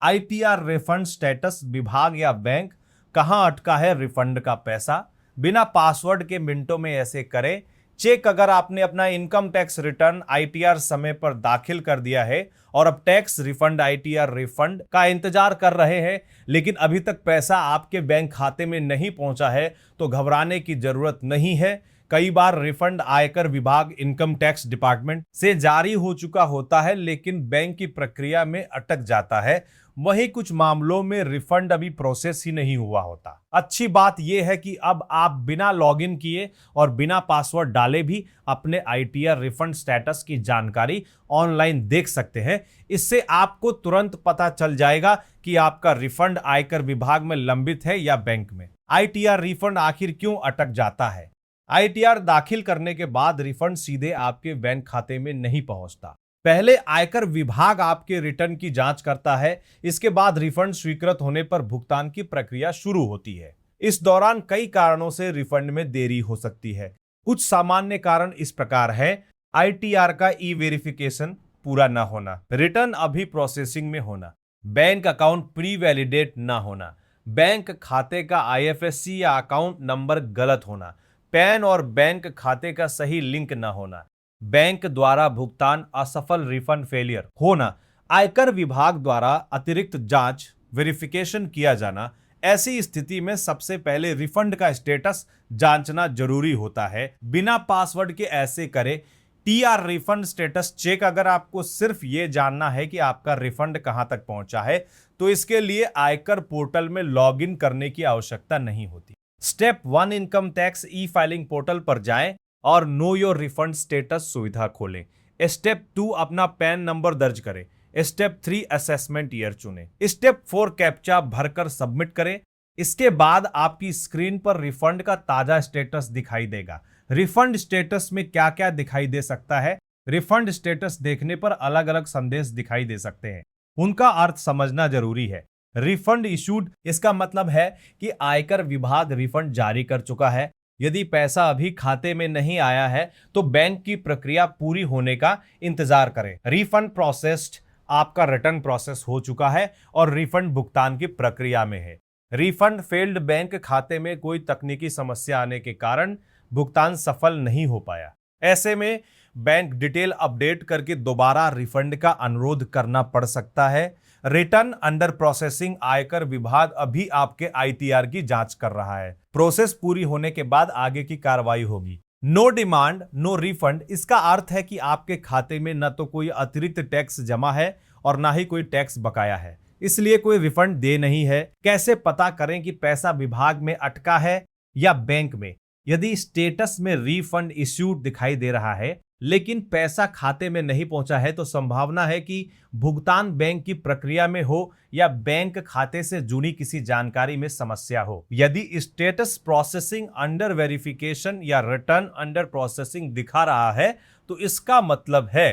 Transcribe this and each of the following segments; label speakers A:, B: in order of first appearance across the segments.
A: ITR refund status विभाग या bank कहां अटका है रिफंड का पैसा, बिना पासवर्ड के मिनटों में ऐसे करें। चेक अगर आपने अपना इनकम टैक्स रिटर्न आईटीआर समय पर दाखिल कर दिया है और अब टैक्स रिफंड आईटीआर रिफंड का इंतजार कर रहे हैं लेकिन अभी तक पैसा आपके बैंक खाते में नहीं पहुंचा है तो घबराने की जरूरत नहीं है। कई बार रिफंड आयकर विभाग इनकम टैक्स डिपार्टमेंट से जारी हो चुका होता है लेकिन बैंक की प्रक्रिया में अटक जाता है। वहीं कुछ मामलों में रिफंड अभी प्रोसेस ही नहीं हुआ होता। अच्छी बात यह है कि अब आप बिना लॉगिन किए और बिना पासवर्ड डाले भी अपने आईटीआर रिफंड स्टेटस की जानकारी ऑनलाइन देख सकते हैं। इससे आपको तुरंत पता चल जाएगा कि आपका रिफंड आयकर विभाग में लंबित है या बैंक में। आईटीआर रिफंड आखिर क्यों अटक जाता है? आईटीआर दाखिल करने के बाद रिफंड सीधे आपके बैंक खाते में नहीं पहुंचता। पहले आयकर विभाग आपके रिटर्न की जांच करता है, इसके बाद रिफंड स्वीकृत होने पर भुगतान की प्रक्रिया शुरू होती है। इस दौरान कई कारणों से रिफंड में देरी हो सकती है। कुछ सामान्य कारण इस प्रकार है: आईटीआर का ई वेरिफिकेशन पूरा न होना, रिटर्न अभी प्रोसेसिंग में होना, बैंक अकाउंट प्री वैलिडेट न होना, बैंक खाते का आईएफएससी या अकाउंट नंबर गलत होना, पैन और बैंक खाते का सही लिंक न होना, बैंक द्वारा भुगतान असफल रिफंड फेलियर होना, आयकर विभाग द्वारा अतिरिक्त जांच वेरिफिकेशन किया जाना। ऐसी स्थिति में सबसे पहले रिफंड का स्टेटस जांचना जरूरी होता है। बिना पासवर्ड के ऐसे करें टीआर रिफंड स्टेटस चेक। अगर आपको सिर्फ ये जानना है कि आपका रिफंड कहां तक पहुंचा है तो इसके लिए आयकर पोर्टल में लॉगिन करने की आवश्यकता नहीं होती। Step 1 income tax e filing portal पर जाएं और नो योर रिफंड स्टेटस सुविधा खोलें। स्टेप 2 अपना पैन नंबर दर्ज करें। स्टेप 3 असेसमेंट ईयर चुनें। स्टेप 4 कैप्चा भरकर सबमिट करें। इसके बाद आपकी स्क्रीन पर रिफंड का ताजा स्टेटस दिखाई देगा। रिफंड स्टेटस में क्या क्या दिखाई दे सकता है? रिफंड स्टेटस देखने पर अलग अलग संदेश दिखाई दे सकते हैं, उनका अर्थ समझना जरूरी है। रिफंड इशूड, इसका मतलब है कि आयकर विभाग रिफंड जारी कर चुका है। यदि पैसा अभी खाते में नहीं आया है तो बैंक की प्रक्रिया पूरी होने का इंतजार करें। रिफंड प्रोसेस्ड, आपका रिटर्न प्रोसेस हो चुका है और रिफंड भुगतान की प्रक्रिया में है। रिफंड फेल्ड, बैंक खाते में कोई तकनीकी समस्या आने के कारण भुगतान सफल नहीं हो पाया। ऐसे में बैंक डिटेल अपडेट करके दोबारा रिफंड का अनुरोध करना पड़ सकता है। रिटर्न अंडर प्रोसेसिंग, आयकर विभाग अभी आपके आईटीआर की जांच कर रहा है। प्रोसेस पूरी होने के बाद आगे की कार्रवाई होगी। नो डिमांड नो रिफंड, इसका अर्थ है कि आपके खाते में न तो कोई अतिरिक्त टैक्स जमा है और ना ही कोई टैक्स बकाया है, इसलिए कोई रिफंड दे नहीं है। कैसे पता करें कि पैसा विभाग में अटका है या बैंक में? यदि स्टेटस में रिफंड इश्यूड दिखाई दे रहा है लेकिन पैसा खाते में नहीं पहुंचा है तो संभावना है कि भुगतान बैंक की प्रक्रिया में हो या बैंक खाते से जुड़ी किसी जानकारी में समस्या हो। यदि स्टेटस प्रोसेसिंग अंडर वेरिफिकेशन या रिटर्न अंडर प्रोसेसिंग दिखा रहा है तो इसका मतलब है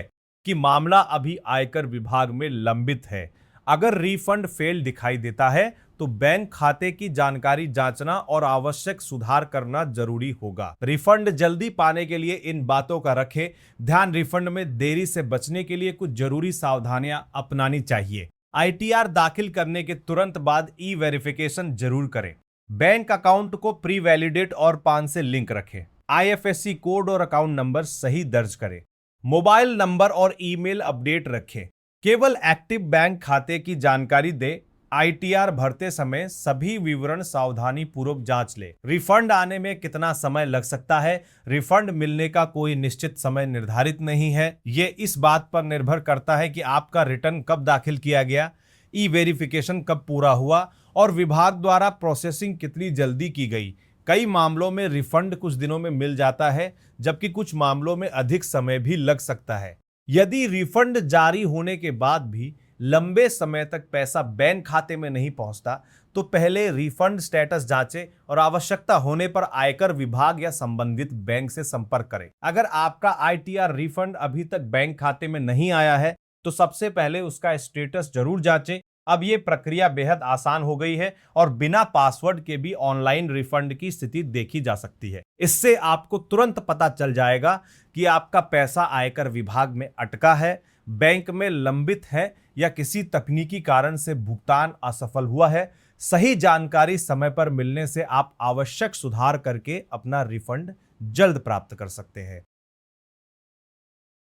A: कि मामला अभी आयकर विभाग में लंबित है। अगर रिफंड फेल दिखाई देता है तो बैंक खाते की जानकारी जांचना और आवश्यक सुधार करना जरूरी होगा। रिफंड जल्दी पाने के लिए इन बातों का रखें ध्यान। रिफंड में देरी से बचने के लिए कुछ जरूरी सावधानियां अपनानी चाहिए। आईटीआर दाखिल करने के तुरंत बाद ई वेरिफिकेशन जरूर करें। बैंक अकाउंट को प्री वैलिडेट और पान से लिंक रखें। आईएफएससी कोड और अकाउंट नंबर सही दर्ज करें। मोबाइल नंबर और ईमेल अपडेट रखें। केवल एक्टिव बैंक खाते की जानकारी दें। आईटीआर भरते समय सभी विवरण सावधानी पूर्वक जांच ले। रिफंड आने में कितना समय लग सकता है? रिफंड मिलने का कोई निश्चित समय निर्धारित नहीं है। ये इस बात पर निर्भर करता है कि आपका रिटर्न कब दाखिल किया गया, ई वेरिफिकेशन कब पूरा हुआ और विभाग द्वारा प्रोसेसिंग कितनी जल्दी की गई। कई मामलों में रिफंड कुछ दिनों में मिल जाता है जबकि कुछ मामलों में अधिक समय भी लग सकता है। यदि रिफंड जारी होने के बाद भी लंबे समय तक पैसा बैंक खाते में नहीं पहुंचता तो पहले रिफंड स्टेटस जांचें और आवश्यकता होने पर आयकर विभाग या संबंधित बैंक से संपर्क करें। अगर आपका आईटीआर रिफंड अभी तक बैंक खाते में नहीं आया है तो सबसे पहले उसका स्टेटस जरूर जांचें। अब ये प्रक्रिया बेहद आसान हो गई है और बिना पासवर्ड के भी ऑनलाइन रिफंड की स्थिति देखी जा सकती है। इससे आपको तुरंत पता चल जाएगा कि आपका पैसा आयकर विभाग में अटका है, बैंक में लंबित है या किसी तकनीकी कारण से भुगतान असफल हुआ है, सही जानकारी समय पर मिलने से आप आवश्यक सुधार करके अपना रिफंड जल्द प्राप्त कर सकते हैं।